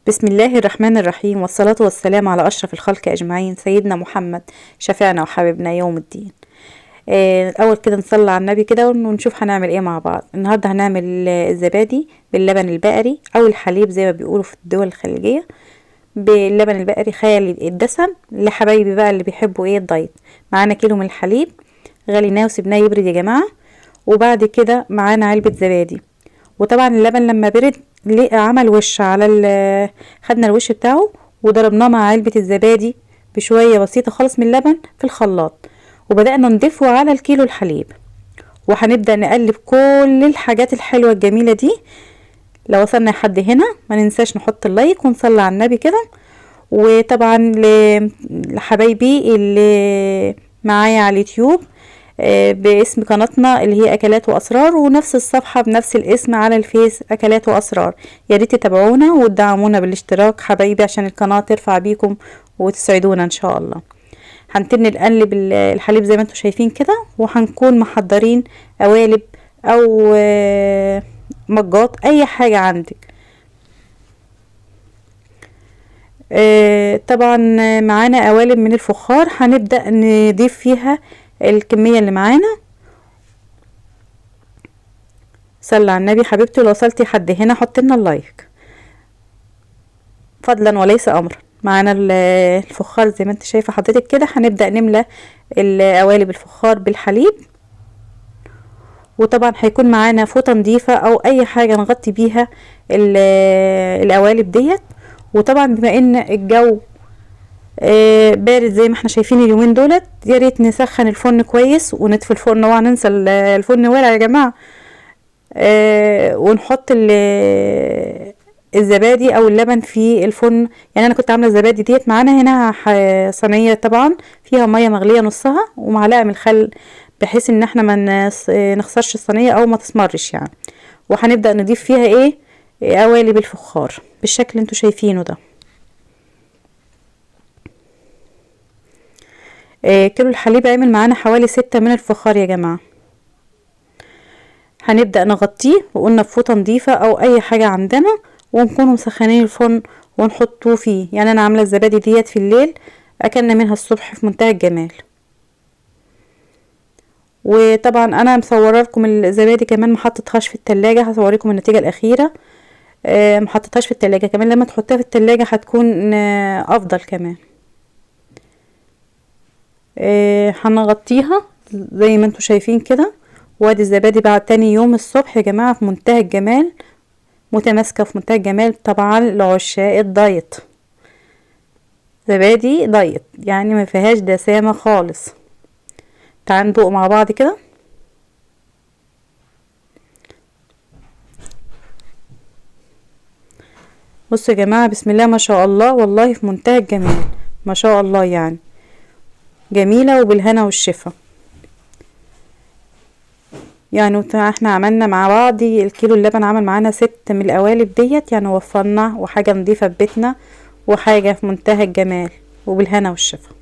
بسم الله الرحمن الرحيم، والصلاة والسلام على أشرف الخلق أجمعين، سيدنا محمد شفيعنا وحبيبنا يوم الدين. الأول كده نصلي على النبي كده ونشوف هنعمل ايه مع بعض. النهاردة هنعمل الزبادي باللبن البقري أو الحليب زي ما بيقولوا في الدول الخليجية، باللبن البقري خالي الدسم لحبايبي بقى اللي بيحبوا ايه الدايت. معانا كيلو من الحليب غليناه وسبناه يبرد يا جماعة، وبعد كده معانا علبة زبادي. وطبعا اللبن لما برد عمل وش على خدنا الوش بتاعه وضربناه مع علبة الزبادي بشوية بسيطة خالص من اللبن في الخلاط، وبدأنا نضيفه على الكيلو الحليب، وهنبدأ نقلب كل الحاجات الحلوة الجميلة دي. لو وصلنا لحد هنا ما ننساش نحط اللايك ونصلي على النبي كده. وطبعا لحبايبي اللي معايا على اليوتيوب باسم قناتنا اللي هي اكلات واسرار، ونفس الصفحة بنفس الاسم على الفيس اكلات واسرار، يا ريت تتابعونا وتدعمونا بالاشتراك حبايبي عشان القناة ترفع بيكم وتسعدونا ان شاء الله. هنبتدي نقلب الحليب زي ما انتم شايفين كده، وهنكون محضرين قوالب او مجات اي حاجة عندك. طبعا معانا قوالب من الفخار هنبدأ نضيف فيها الكمية اللي معانا. صلى على النبي حبيبتي، لو وصلتي لحد هنا حط لنا اللايك فضلا وليس امرا. معانا الفخار زي ما انت شايفه حضرتك كده، هنبدأ نملى القوالب الفخار بالحليب، وطبعا هيكون معانا فوطة نظيفة او اي حاجة نغطي بيها القوالب ديت. وطبعا بما ان الجو بارد زي ما احنا شايفين اليومين دولت، يا ريت نسخن الفرن كويس ونطفي الفرن، اوعى ننسى الفرن ولع يا جماعه. ونحط الزبادي او اللبن في الفرن. يعني انا كنت عامله الزبادي ديت معانا هنا صينيه طبعا فيها ميه مغليه نصها ومعلقه من الخل، بحيث ان احنا ما نخسرش الصينيه او ما تسمرش يعني. وهنبدا نضيف فيها قوالب الفخار بالشكل اللي انتوا شايفينه ده. كيلو الحليب عمل معانا حوالي 6 من الفخار يا جماعة. هنبدأ نغطيه وقلنا بفوطة نظيفة او اي حاجة عندنا، ونكون مسخنين الفرن ونحطه فيه. يعني انا عاملة الزبادي ديت في الليل اكلنا منها الصبح في منتهى الجمال. وطبعا انا مصوره لكم الزبادي كمان محطتهاش في التلاجة، هصوريكم النتيجة الاخيرة. محطتهاش في التلاجة كمان، لما تحطها في التلاجة هتكون افضل كمان. هنغطيها زي ما انتوا شايفين كده. وادي الزبادي بعد تاني يوم الصبح يا جماعة في منتهى الجمال، متماسكة في منتهى الجمال. طبعا لعشاق الدايت، زبادي دايت يعني ما فيهاش دسامة خالص. تعالوا ندوق مع بعض كده. بصوا يا جماعة بسم الله ما شاء الله، والله في منتهى الجمال ما شاء الله، يعني جميلة وبالهنا والشفا. يعني احنا عملنا مع بعض الكيلو اللبن عمل معانا 6 من القوالب ديت، يعني وفرنا وحاجة نضيفة في بيتنا وحاجة في منتهى الجمال وبالهنا والشفا.